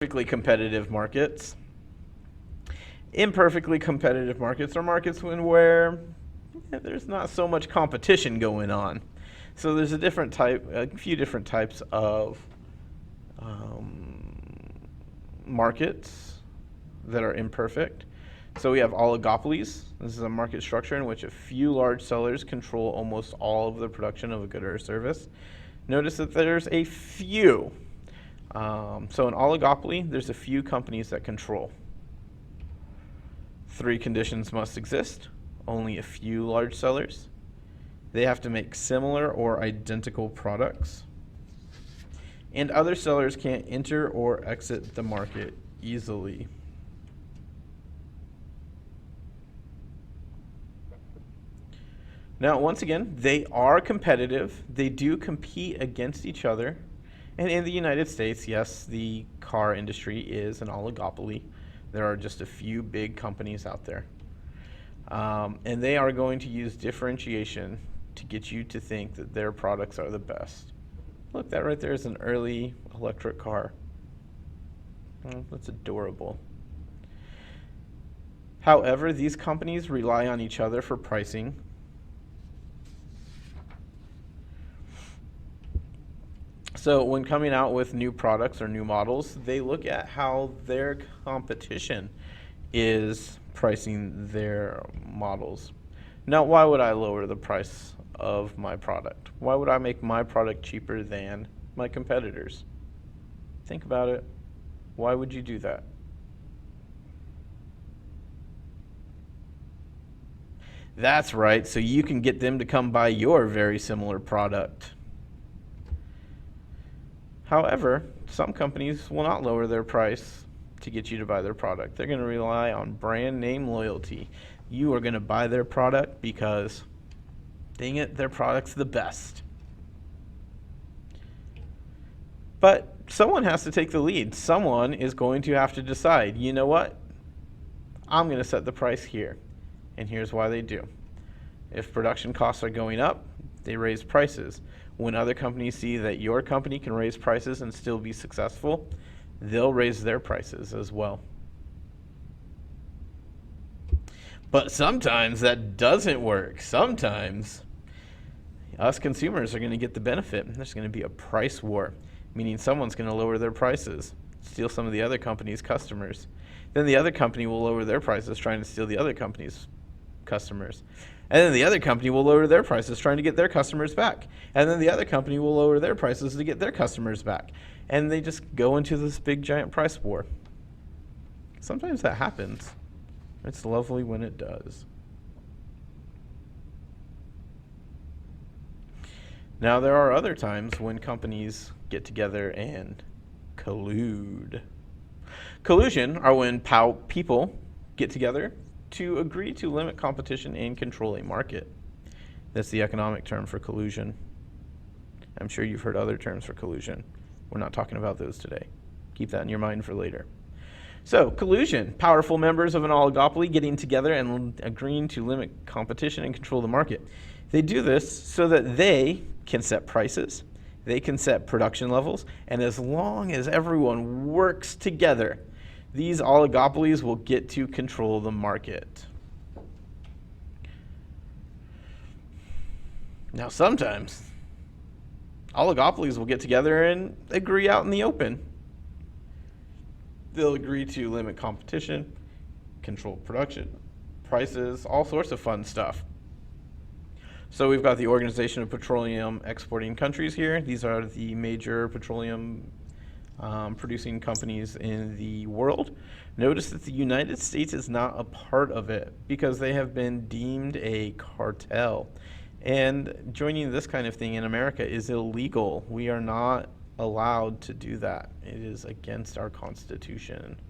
Imperfectly competitive markets. Imperfectly competitive markets are markets where there's not so much competition going on. So there's a few different types of markets that are imperfect. So we have oligopolies. This is a market structure in which a few large sellers control almost all of the production of a good or a service. Notice that there's a few. So in oligopoly, there's a few companies that control. 3 conditions must exist. Only a few large sellers. They have to make similar or identical products. And other sellers can't enter or exit the market easily. Now, once again, they are competitive. They do compete against each other. And in the United States, yes, the car industry is an oligopoly. There are just a few big companies out there. And they are going to use differentiation to get you to think that their products are the best. Look, that right there is an early electric car. Oh, that's adorable. However, these companies rely on each other for pricing. So when coming out with new products or new models, they look at how their competition is pricing their models. Now, why would I lower the price of my product? Why would I make my product cheaper than my competitors? Think about it. Why would you do that? That's right, so you can get them to come buy your very similar product. However, some companies will not lower their price to get you to buy their product. They're going to rely on brand name loyalty. You are going to buy their product because, dang it, their product's the best. But someone has to take the lead. Someone is going to have to decide, you know what? I'm going to set the price here. And here's why they do. If production costs are going up, they raise prices. When other companies see that your company can raise prices and still be successful, they'll raise their prices as well. But sometimes that doesn't work. Sometimes us consumers are going to get the benefit. There's going to be a price war, meaning someone's going to lower their prices, steal some of the other company's customers. Then the other company will lower their prices, trying to steal the other company's customers. And then the other company will lower their prices, trying to get their customers back. And then the other company will lower their prices to get their customers back. And they just go into this big giant price war. Sometimes that happens. It's lovely when it does. Now, there are other times when companies get together and collude. Collusion are when people get together to agree to limit competition and control a market. That's the economic term for collusion. I'm sure you've heard other terms for collusion. We're not talking about those today. Keep that in your mind for later. So, collusion, powerful members of an oligopoly getting together and agreeing to limit competition and control the market. They do this so that they can set prices, they can set production levels, and as long as everyone works together, these oligopolies will get to control the market. Now, sometimes oligopolies will get together and agree out in the open. They'll agree to limit competition, control production, prices, all sorts of fun stuff. So we've got the Organization of Petroleum Exporting Countries here. These are the major petroleum producing companies in the world. Notice that the United States is not a part of it because they have been deemed a cartel. And joining this kind of thing in America is illegal. We are not allowed to do that. It is against our Constitution.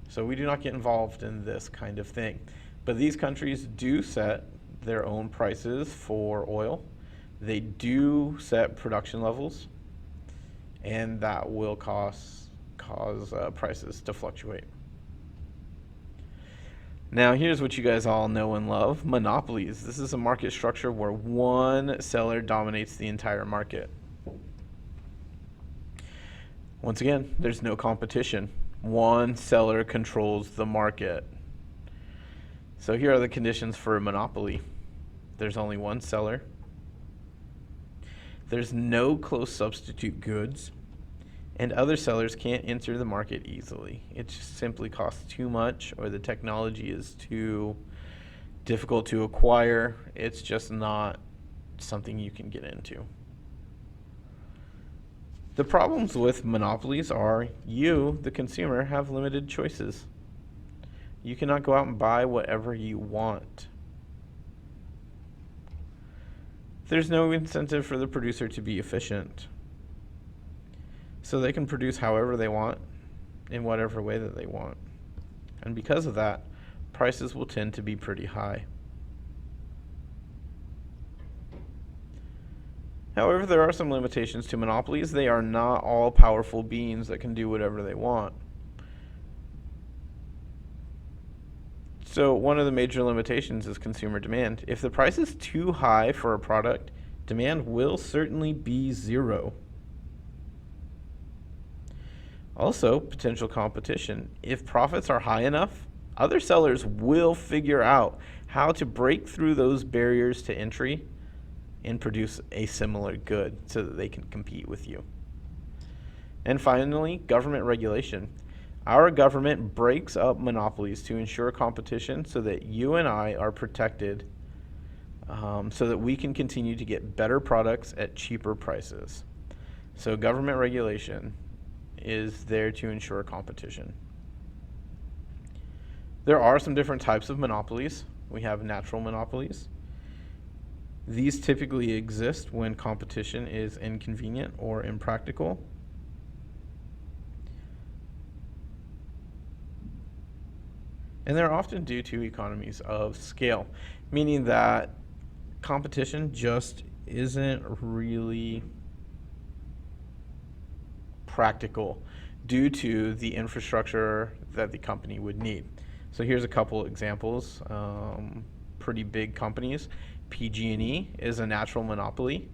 So we do not get involved in this kind of thing. But these countries do set their own prices for oil. They do set production levels, and that will cause prices to fluctuate. Now, here's what you guys all know and love: monopolies. This is a market structure where one seller dominates the entire market. Once again, there's no competition. One seller controls the market. So here are the conditions for a monopoly. There's only one seller. There's no close substitute goods. And other sellers can't enter the market easily. It just simply costs too much, or the technology is too difficult to acquire. It's just not something you can get into. The problems with monopolies are you, the consumer, have limited choices. You cannot go out and buy whatever you want. There's no incentive for the producer to be efficient. So they can produce however they want, in whatever way that they want. And because of that, prices will tend to be pretty high. However, there are some limitations to monopolies. They are not all powerful beings that can do whatever they want. So one of the major limitations is consumer demand. If the price is too high for a product, demand will certainly be zero. Also, potential competition. If profits are high enough, other sellers will figure out how to break through those barriers to entry and produce a similar good so that they can compete with you. And finally, government regulation. Our government breaks up monopolies to ensure competition so that you and I are protected, so that we can continue to get better products at cheaper prices. So government regulation is there to ensure competition. There are some different types of monopolies. We have natural monopolies. These typically exist when competition is inconvenient or impractical. And they're often due to economies of scale, meaning that competition just isn't really practical due to the infrastructure that the company would need. So here's a couple examples. Pretty big companies. PG&E is a natural monopoly.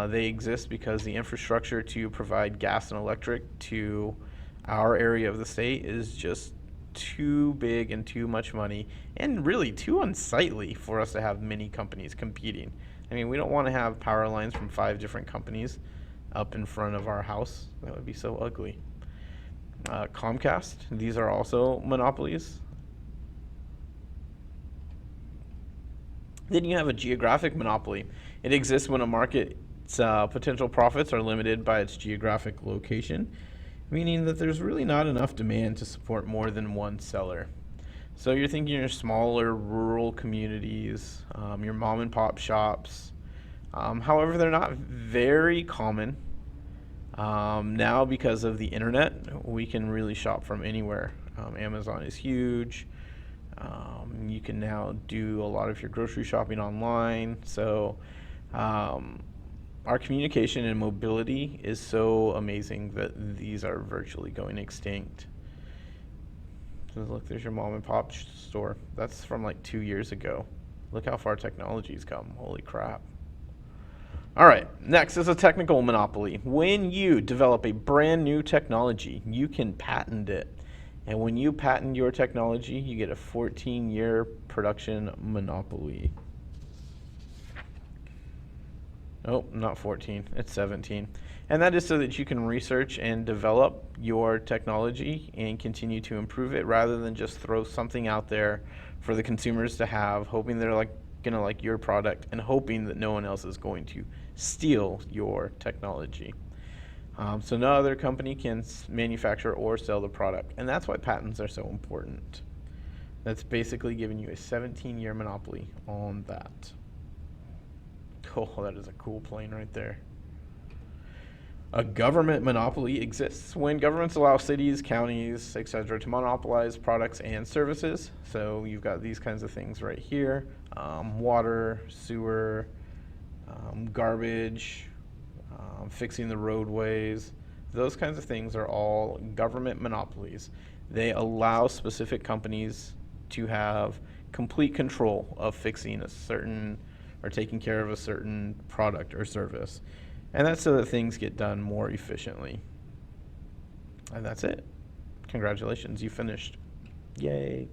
They exist because the infrastructure to provide gas and electric to our area of the state is just too big and too much money, and really too unsightly for us to have many companies competing. I mean, we don't want to have power lines from 5 different companies up in front of our house. That would be so ugly. Comcast, these are also monopolies. Then you have a geographic monopoly. It exists when a market's potential profits are limited by its geographic location, meaning that there's really not enough demand to support more than one seller. So you're thinking your smaller rural communities, your mom and pop shops. However, they're not very common. Now, because of the internet, we can really shop from anywhere. Amazon is huge. You can now do a lot of your grocery shopping online. So our communication and mobility is so amazing that these are virtually going extinct. So look, there's your mom and pop store. That's from like 2 years ago. Look how far technology's come. Holy crap. All right, next is a technical monopoly. When you develop a brand new technology, you can patent it. And when you patent your technology, you get a 14-year production monopoly. Oh, not 14, it's 17. And that is so that you can research and develop your technology and continue to improve it rather than just throw something out there for the consumers to have, hoping they're gonna like your product and hoping that no one else is going to steal your technology. So no other company can manufacture or sell the product, and that's why patents are so important. That's basically giving you a 17-year monopoly on that. Oh, that is a cool plane right there. A government monopoly exists when governments allow cities, counties, etc. to monopolize products and services. So you've got these kinds of things right here. Water, sewer, garbage, fixing the roadways. Those kinds of things are all government monopolies. They allow specific companies to have complete control of fixing a certain or taking care of a certain product or service. And that's so that things get done more efficiently. And that's it. Congratulations, you finished. Yay.